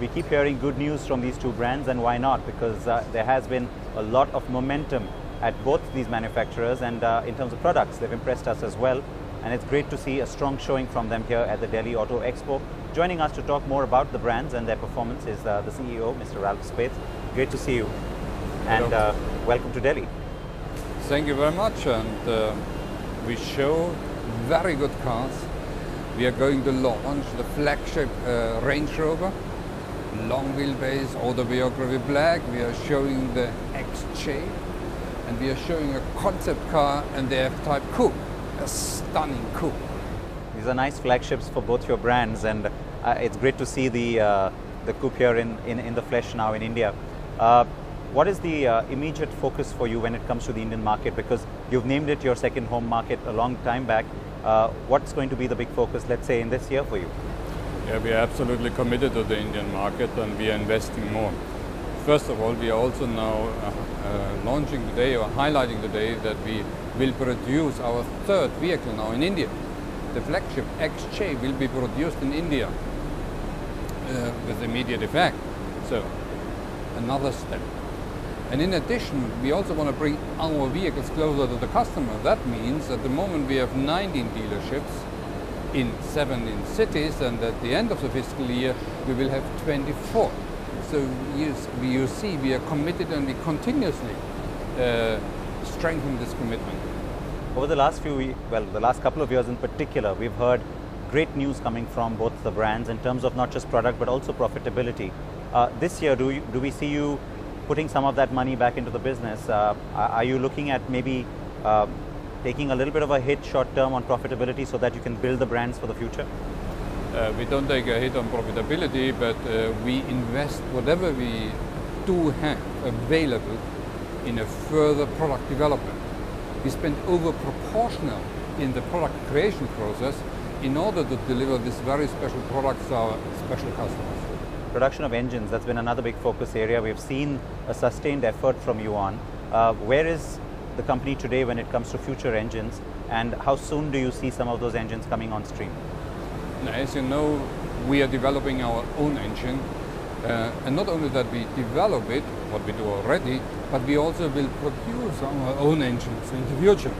We keep hearing good news from these two brands, and why not? Because there has been a lot of momentum at both these manufacturers, and in terms of products, they've impressed us as well. And it's great to see a strong showing from them here at the Delhi Auto Expo. Joining us to talk more about the brands and their performance is the CEO, Mr. Ralf Speth. Great to see you, and welcome to Delhi. Thank you very much, and we show very good cars. We are going to launch the flagship Range Rover, long wheelbase, autobiography black. We are showing the XJ, and we are showing a concept car and the F-Type coupe, a stunning coupe. These are nice flagships for both your brands, and it's great to see the coupe here in the flesh now in India. What is the immediate focus for you when it comes to the Indian market? Because you've named it your second home market a long time back. What's going to be the big focus, let's say, in this year for you? Yeah, we are absolutely committed to the Indian market, and we are investing more. First of all, we are also now launching today, or highlighting today, that we will produce our third vehicle now in India. The flagship XJ will be produced in India with immediate effect. So, another step. And in addition, we also want to bring our vehicles closer to the customer. That means at the moment we have 19 dealerships in 17 cities, and at the end of the fiscal year we will have 24. So you see, we are committed, and we continuously strengthen this commitment. Over the last the last couple of years in particular, we've heard great news coming from both the brands in terms of not just product but also profitability. This year, do we see you putting some of that money back into the business? Are you looking at maybe taking a little bit of a hit short term on profitability so that you can build the brands for the future? We don't take a hit on profitability, but we invest whatever we do have available in a further product development. We spend over proportional in the product creation process in order to deliver these very special products to our special customers. Production of engines, that's been another big focus area. We've seen a sustained effort from you on. Where is the company today when it comes to future engines, and how soon do you see some of those engines coming on stream? Now, as you know, we are developing our own engine, and not only that we develop it, what we do already, but we also will produce our own engines in the future.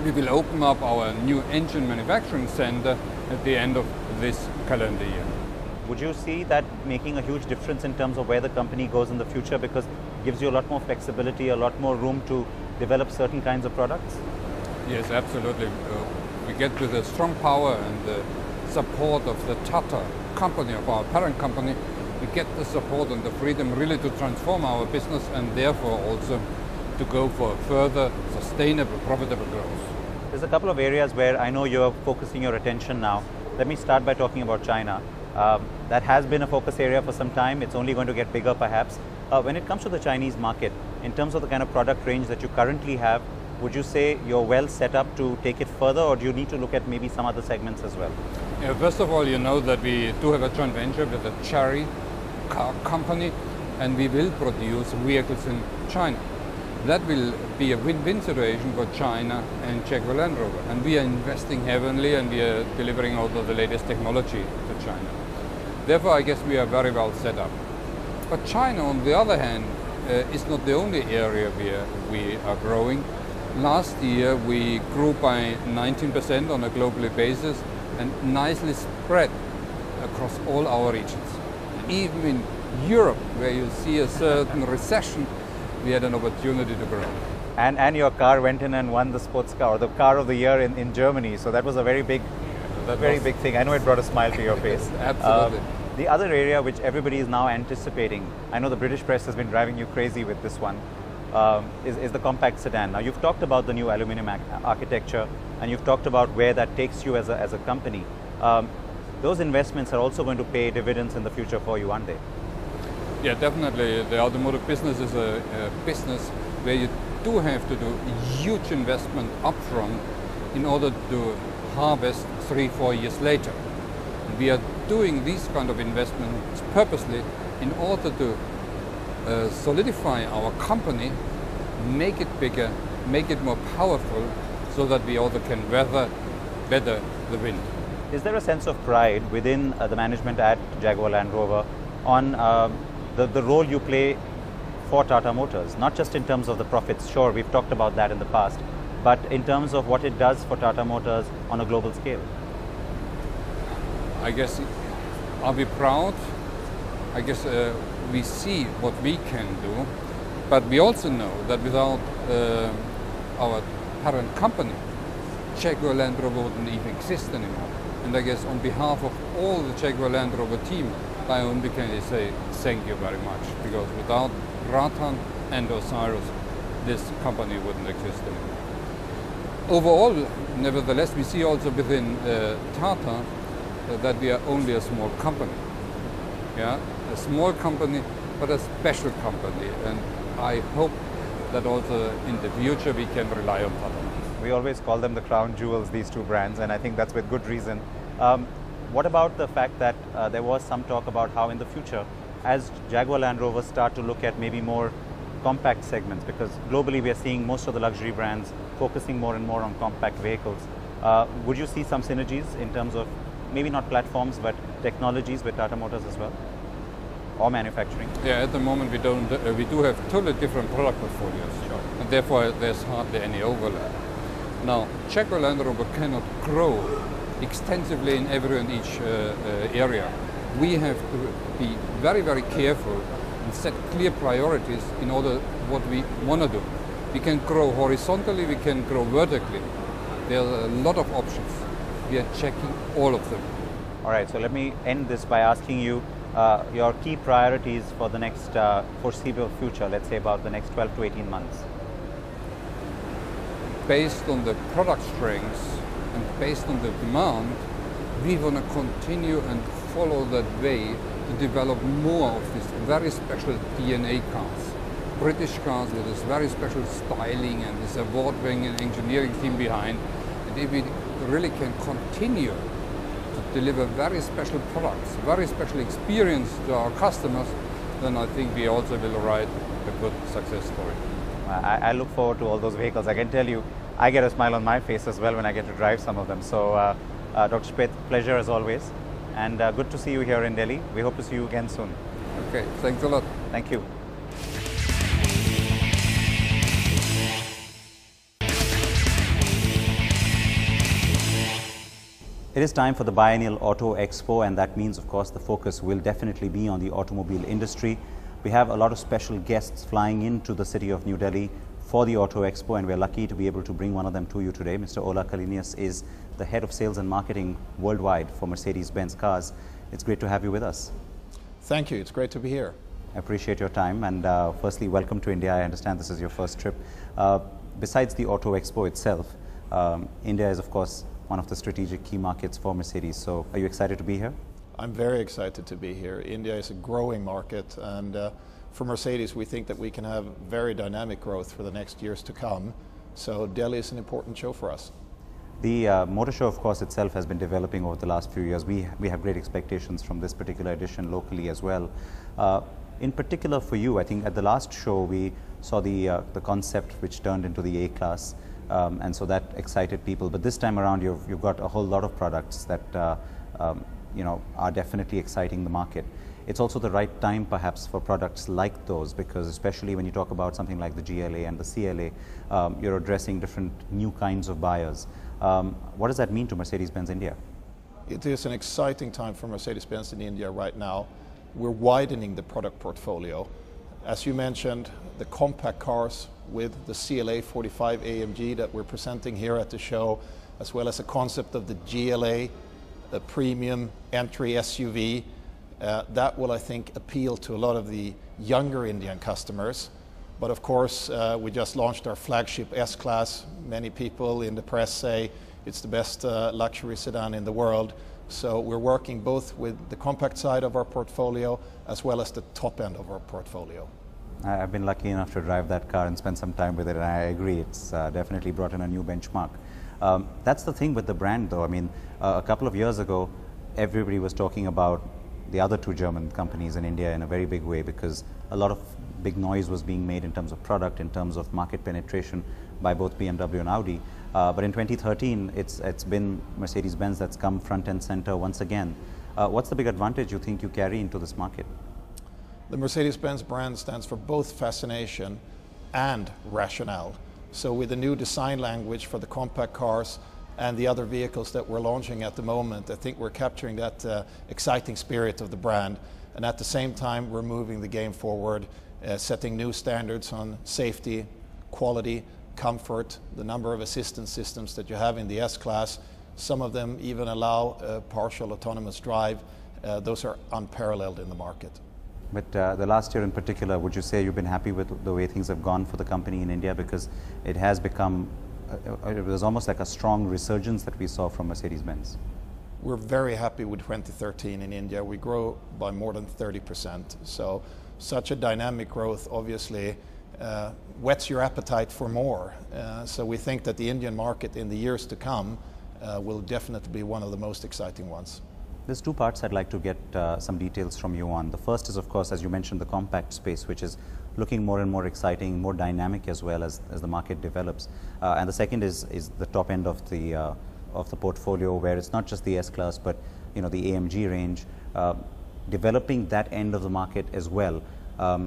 We will open up our new engine manufacturing center at the end of this calendar year. Would you see that making a huge difference in terms of where the company goes in the future, because it gives you a lot more flexibility, a lot more room to develop certain kinds of products? Yes, absolutely. We get with the strong power and the support of the Tata company, of our parent company, we get the support and the freedom really to transform our business, and therefore also to go for further sustainable, profitable growth. There's a couple of areas where I know you're focusing your attention now. Let me start by talking about China. That has been a focus area for some time. It's only going to get bigger perhaps. When it comes to the Chinese market, in terms of the kind of product range that you currently have, would you say you're well set up to take it further, or do you need to look at maybe some other segments as well? Yeah, first of all, you know that we do have a joint venture with the Chery car company, and we will produce vehicles in China. That will be a win-win situation for China and Jaguar Land Rover. And we are investing heavily, and we are delivering also the latest technology to China. Therefore, I guess we are very well set up. But China, on the other hand, is not the only area we are growing. Last year, we grew by 19% on a global basis, and nicely spread across all our regions. Even in Europe, where you see a certain recession, we had an opportunity to grow. And your car went in and won the sports car, the car of the year in Germany. So that was a very big thing. I know it brought a smile to your face. Absolutely. The other area which everybody is now anticipating, I know the British press has been driving you crazy with this one, is the compact sedan. Now, you've talked about the new aluminum architecture, and you've talked about where that takes you as a company. Those investments are also going to pay dividends in the future for you, aren't they? Yeah, definitely. The automotive business is a business where you do have to do huge investment upfront in order to harvest 3-4 years later. And we are doing these kind of investments purposely in order to solidify our company, make it bigger, make it more powerful, so that we also can weather better the wind. Is there a sense of pride within the management at Jaguar Land Rover on the role you play for Tata Motors, not just in terms of the profits. Sure, we've talked about that in the past, but in terms of what it does for Tata Motors on a global scale. I guess, are we proud? I guess we see what we can do, but we also know that without our parent company, Jaguar Land Rover wouldn't even exist anymore. And I guess on behalf of all the Jaguar Land Rover team, I only can say thank you very much, because without Ratan and Osiris, this company wouldn't exist anymore. Overall, nevertheless, we see also within Tata that we are only a small company. Yeah, a small company, but a special company. And I hope that also in the future we can rely on Tata. We always call them the crown jewels, these two brands, and I think that's with good reason. What about the fact that there was some talk about how in the future, as Jaguar Land Rover start to look at maybe more compact segments, because globally we are seeing most of the luxury brands focusing more and more on compact vehicles. Would you see some synergies in terms of maybe not platforms but technologies with Tata Motors as well, or manufacturing? Yeah, at the moment we don't. We do have totally different product portfolios, sure, and therefore there's hardly any overlap. Now, Jaguar Land Rover cannot grow extensively in every and each area. We have to be very, very careful and set clear priorities in order what we want to do. We can grow horizontally, we can grow vertically. There are a lot of options. We are checking all of them. All right, so let me end this by asking you your key priorities for the next foreseeable future, let's say about the next 12 to 18 months. Based on the product strengths and based on the demand, we want to continue and follow that way to develop more of these very special DNA cars. British cars with this very special styling and this award-winning engineering team behind. And if we really can continue to deliver very special products, very special experience to our customers, then I think we also will write a good success story. I look forward to all those vehicles. I can tell you, I get a smile on my face as well when I get to drive some of them. So, Dr. Speth, pleasure as always, and good to see you here in Delhi. We hope to see you again soon. Okay, thanks a lot. Thank you. It is time for the biennial Auto Expo, and that means, of course, the focus will definitely be on the automobile industry. We have a lot of special guests flying into the city of New Delhi for the Auto Expo, and we're lucky to be able to bring one of them to you today. Mr. Ola Källenius is the head of sales and marketing worldwide for Mercedes-Benz cars. It's great to have you with us. Thank you. It's great to be here. I appreciate your time, and firstly, welcome to India. I understand this is your first trip. Besides the Auto Expo itself, India is, of course, one of the strategic key markets for Mercedes. So are you excited to be here? I'm very excited to be here. India is a growing market, and for Mercedes we think that we can have very dynamic growth for the next years to come. So Delhi is an important show for us. The motor show, of course, itself has been developing over the last few years. We have great expectations from this particular edition locally as well. In particular for you, I think at the last show we saw the concept which turned into the A-Class, and so that excited people. But this time around you've got a whole lot of products that you know, are definitely exciting the market. It's also the right time perhaps for products like those, because especially when you talk about something like the GLA and the CLA, you're addressing different new kinds of buyers. What does that mean to Mercedes-Benz India? It is an exciting time for Mercedes-Benz in India right now. We're widening the product portfolio. As you mentioned, the compact cars with the CLA 45 AMG that we're presenting here at the show, as well as a concept of the GLA, the premium entry SUV, that will, I think, appeal to a lot of the younger Indian customers. But of course, we just launched our flagship S-Class. Many people in the press say it's the best luxury sedan in the world. So we're working both with the compact side of our portfolio as well as the top end of our portfolio. I've been lucky enough to drive that car and spend some time with it, and I agree, it's definitely brought in a new benchmark. That's the thing with the brand though. I mean, a couple of years ago, everybody was talking about the other two German companies in India in a very big way, because a lot of big noise was being made in terms of product, in terms of market penetration by both BMW and Audi. But in 2013, it's been Mercedes-Benz that's come front and center once again. What's the big advantage you think you carry into this market? The Mercedes-Benz brand stands for both fascination and rationale. So with the new design language for the compact cars and the other vehicles that we're launching at the moment, I think we're capturing that exciting spirit of the brand. And at the same time, we're moving the game forward, setting new standards on safety, quality, comfort, the number of assistance systems that you have in the S-Class. Some of them even allow partial autonomous drive. Those are unparalleled in the market. But the last year in particular, would you say you've been happy with the way things have gone for the company in India? Because it has become, it was almost like a strong resurgence that we saw from Mercedes-Benz. We're very happy with 2013 in India. We grew by more than 30%. So such a dynamic growth obviously whets your appetite for more. So we think that the Indian market in the years to come will definitely be one of the most exciting ones. There's two parts I'd like to get some details from you on. The first is, of course, as you mentioned, the compact space, which is looking more and more exciting, more dynamic as well as the market develops. And the second is the top end of the portfolio, where it's not just the S-Class, but the AMG range, developing that end of the market as well.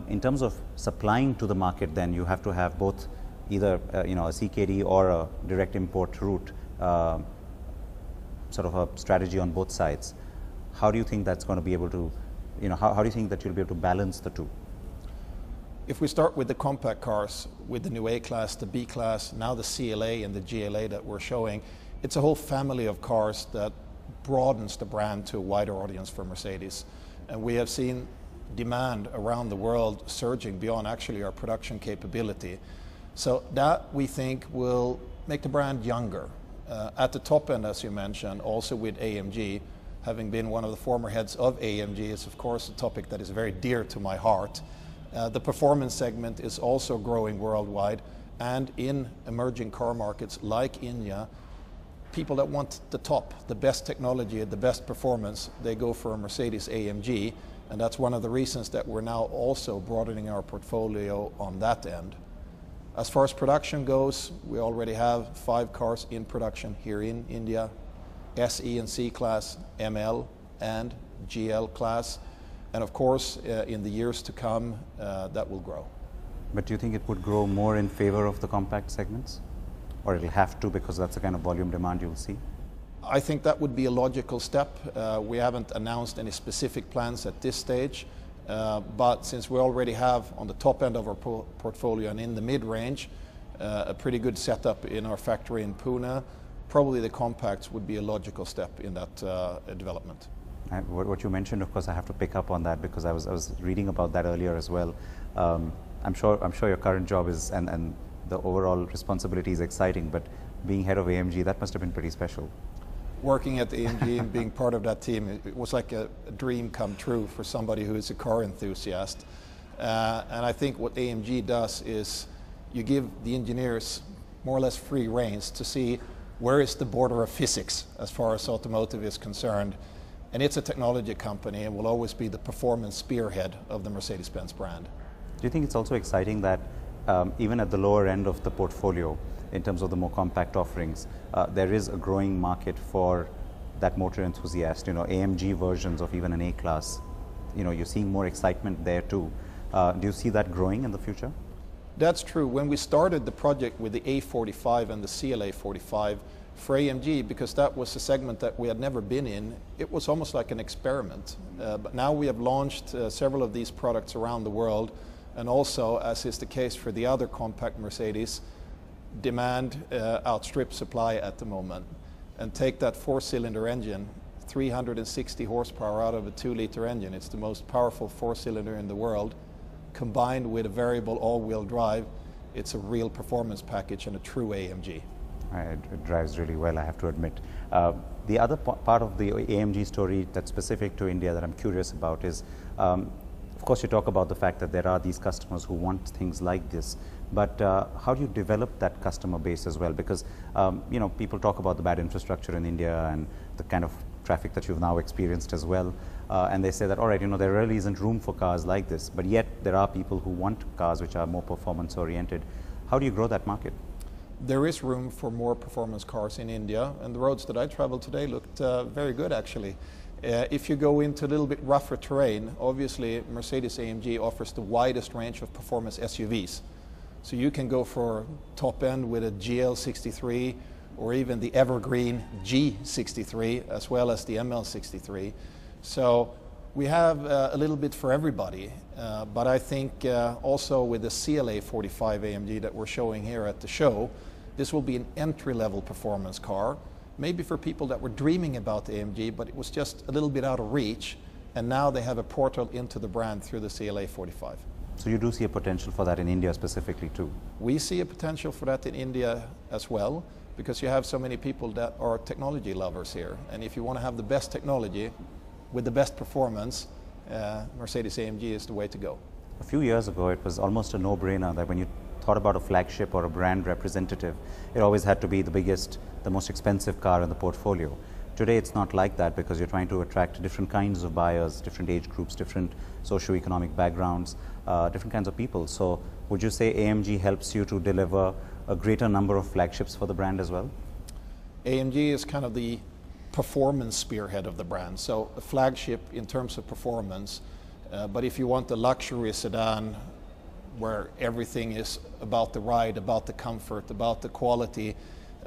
In terms of supplying to the market, then you have to have both either a CKD or a direct import route, sort of a strategy on both sides. How do you think that's going to be able to, how do you think that you'll be able to balance the two? If we start with the compact cars, with the new A-Class, the B-Class, now the CLA and the GLA that we're showing, it's a whole family of cars that broadens the brand to a wider audience for Mercedes. And we have seen demand around the world surging beyond actually our production capability. So that, we think, will make the brand younger. At the top end, as you mentioned, also with AMG, having been one of the former heads of AMG, is of course a topic that is very dear to my heart. The performance segment is also growing worldwide, and in emerging car markets like India, people that want the top, the best technology, the best performance, they go for a Mercedes AMG, and that's one of the reasons that we're now also broadening our portfolio on that end. As far as production goes, we already have 5 cars in production here in India, SE and C-Class, ML and GL class, and of course in the years to come that will grow. But do you think it would grow more in favor of the compact segments? Or it'll have to, because that's the kind of volume demand you'll see? I think that would be a logical step. We haven't announced any specific plans at this stage, but since we already have on the top end of our portfolio and in the mid-range a pretty good setup in our factory in Pune, probably the compacts would be a logical step in that development. What you mentioned, of course, I have to pick up on that because I was reading about that earlier as well. I'm sure your current job is and the overall responsibility is exciting, but being head of AMG, that must have been pretty special. Working at AMG and being part of that team, it was like a dream come true for somebody who is a car enthusiast. And I think what AMG does is you give the engineers more or less free reins to see where is the border of physics as far as automotive is concerned. And it's a technology company and will always be the performance spearhead of the Mercedes-Benz brand. Do you think it's also exciting that even at the lower end of the portfolio, in terms of the more compact offerings, there is a growing market for that motor enthusiast, AMG versions of even an A-Class, you're seeing more excitement there too. Do you see that growing in the future? That's true. When we started the project with the A45 and the CLA 45 for AMG, because that was a segment that we had never been in, it was almost like an experiment. But now we have launched several of these products around the world, and also, as is the case for the other compact Mercedes, demand outstrips supply at the moment. And take that 4-cylinder engine, 360 horsepower out of a 2-liter engine. It's the most powerful 4-cylinder in the world. Combined with a variable all-wheel drive, it's a real performance package and a true AMG. It drives really well, I have to admit. The other part of the AMG story that's specific to India that I'm curious about is, of course, you talk about the fact that there are these customers who want things like this, but how do you develop that customer base as well? Because people talk about the bad infrastructure in India and the kind of traffic that you've now experienced as well, and they say that, all right, there really isn't room for cars like this, but yet there are people who want cars which are more performance oriented. How do you grow that market? There is room for more performance cars in India, and the roads that I traveled today looked very good actually. If you go into a little bit rougher terrain, obviously Mercedes-AMG offers the widest range of performance SUVs. So you can go for top end with a GL63 or even the evergreen G63 as well as the ML63. So we have a little bit for everybody, but I think also with the CLA 45 AMG that we're showing here at the show, this will be an entry-level performance car, maybe for people that were dreaming about the AMG, but it was just a little bit out of reach, and now they have a portal into the brand through the CLA 45. So you do see a potential for that in India specifically too? We see a potential for that in India as well, because you have so many people that are technology lovers here, and if you want to have the best technology with the best performance, Mercedes-AMG is the way to go. A few years ago, it was almost a no-brainer that when you thought about a flagship or a brand representative, it always had to be the biggest, the most expensive car in the portfolio. Today, it's not like that because you're trying to attract different kinds of buyers, different age groups, different socio-economic backgrounds, different kinds of people. So would you say AMG helps you to deliver a greater number of flagships for the brand as well? AMG is kind of the performance spearhead of the brand, so a flagship in terms of performance, but if you want the luxury sedan where everything is about the ride, about the comfort, about the quality,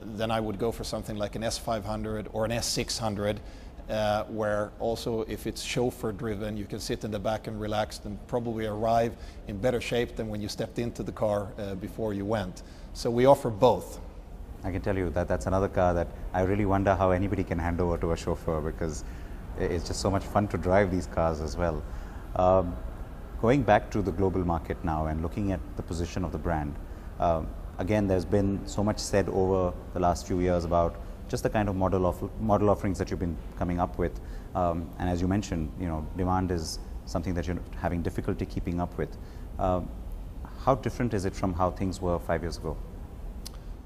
then I would go for something like an S500 or an S600, where also if it's chauffeur driven, you can sit in the back and relax and probably arrive in better shape than when you stepped into the car before you went. So we offer both. I can tell you that that's another car that I really wonder how anybody can hand over to a chauffeur, because it's just so much fun to drive these cars as well. Going back to the global market now and looking at the position of the brand, again, there's been so much said over the last few years about just the kind of model offerings that you've been coming up with. And as you mentioned, demand is something that you're having difficulty keeping up with. How different is it from how things were 5 years ago?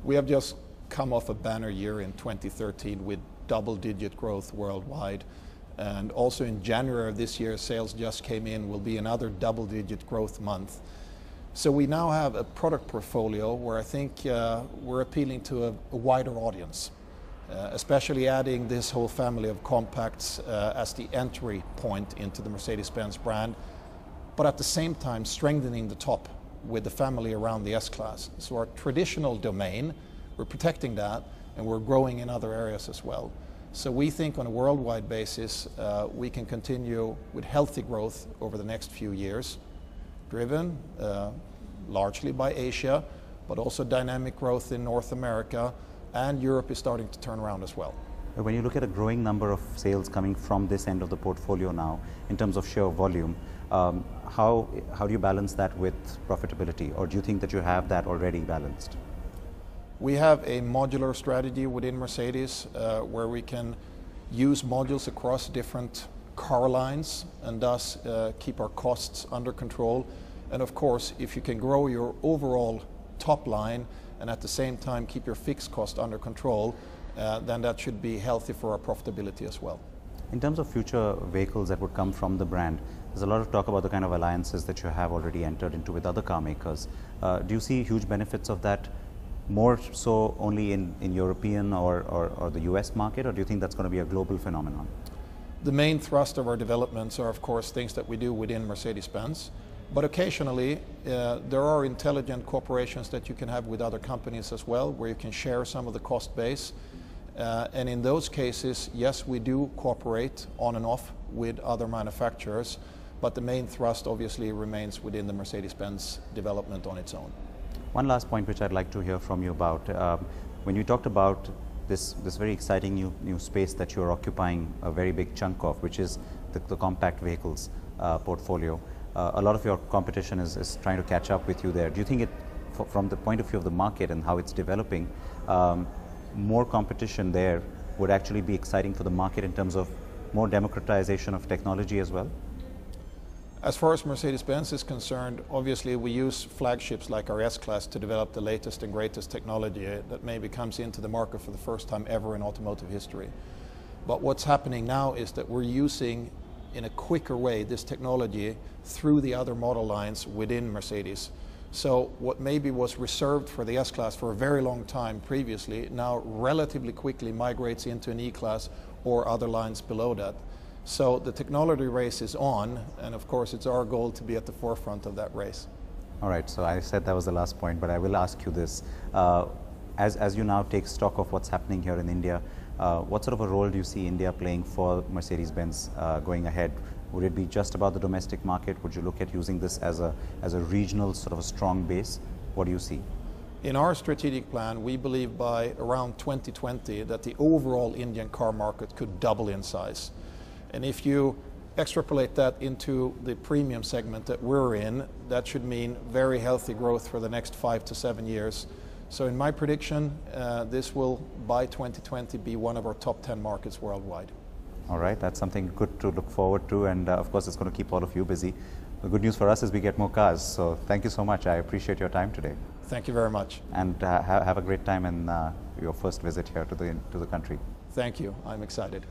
We have just come off a banner year in 2013 with double-digit growth worldwide. And also in January of this year, sales just came in, will be another double-digit growth month. So we now have a product portfolio where I think we're appealing to a wider audience, especially adding this whole family of compacts as the entry point into the Mercedes-Benz brand, but at the same time strengthening the top with the family around the S-Class. So our traditional domain, we're protecting that, and we're growing in other areas as well. So we think on a worldwide basis, we can continue with healthy growth over the next few years, driven largely by Asia, but also dynamic growth in North America, and Europe is starting to turn around as well. When you look at a growing number of sales coming from this end of the portfolio now, in terms of sheer volume, how do you balance that with profitability, or do you think that you have that already balanced? We have a modular strategy within Mercedes where we can use modules across different car lines and thus keep our costs under control. And of course, if you can grow your overall top line and at the same time keep your fixed cost under control, then that should be healthy for our profitability as well. In terms of future vehicles that would come from the brand, there's a lot of talk about the kind of alliances that you have already entered into with other car makers. Do you see huge benefits of that, more so only in European or the US market, or do you think that's going to be a global phenomenon? The main thrust of our developments are of course things that we do within Mercedes-Benz, but occasionally there are intelligent corporations that you can have with other companies as well, where you can share some of the cost base. And in those cases, yes, we do cooperate on and off with other manufacturers, but the main thrust obviously remains within the Mercedes-Benz development on its own. One last point which I'd like to hear from you about, when you talked about this very exciting new space that you're occupying a very big chunk of, which is the compact vehicles portfolio. A lot of your competition is trying to catch up with you there. Do you think from the point of view of the market and how it's developing, more competition there would actually be exciting for the market in terms of more democratization of technology as well? As far as Mercedes-Benz is concerned, obviously we use flagships like our S-Class to develop the latest and greatest technology that maybe comes into the market for the first time ever in automotive history. But what's happening now is that we're using in a quicker way this technology through the other model lines within Mercedes. So what maybe was reserved for the S-Class for a very long time previously now relatively quickly migrates into an E-Class or other lines below that. So the technology race is on, and of course it's our goal to be at the forefront of that race. All right, so I said that was the last point, but I will ask you this. As you now take stock of what's happening here in India, what sort of a role do you see India playing for Mercedes-Benz going ahead? Would it be just about the domestic market? Would you look at using this as a regional sort of a strong base? What do you see? In our strategic plan, we believe by around 2020 that the overall Indian car market could double in size. And if you extrapolate that into the premium segment that we're in, that should mean very healthy growth for the next 5 to 7 years. So in my prediction, this will, by 2020, be one of our top 10 markets worldwide. All right, that's something good to look forward to, and of course it's going to keep all of you busy. The good news for us is we get more cars, so thank you so much. I appreciate your time today. Thank you very much. And have a great time in your first visit here to the country. Thank you, I'm excited.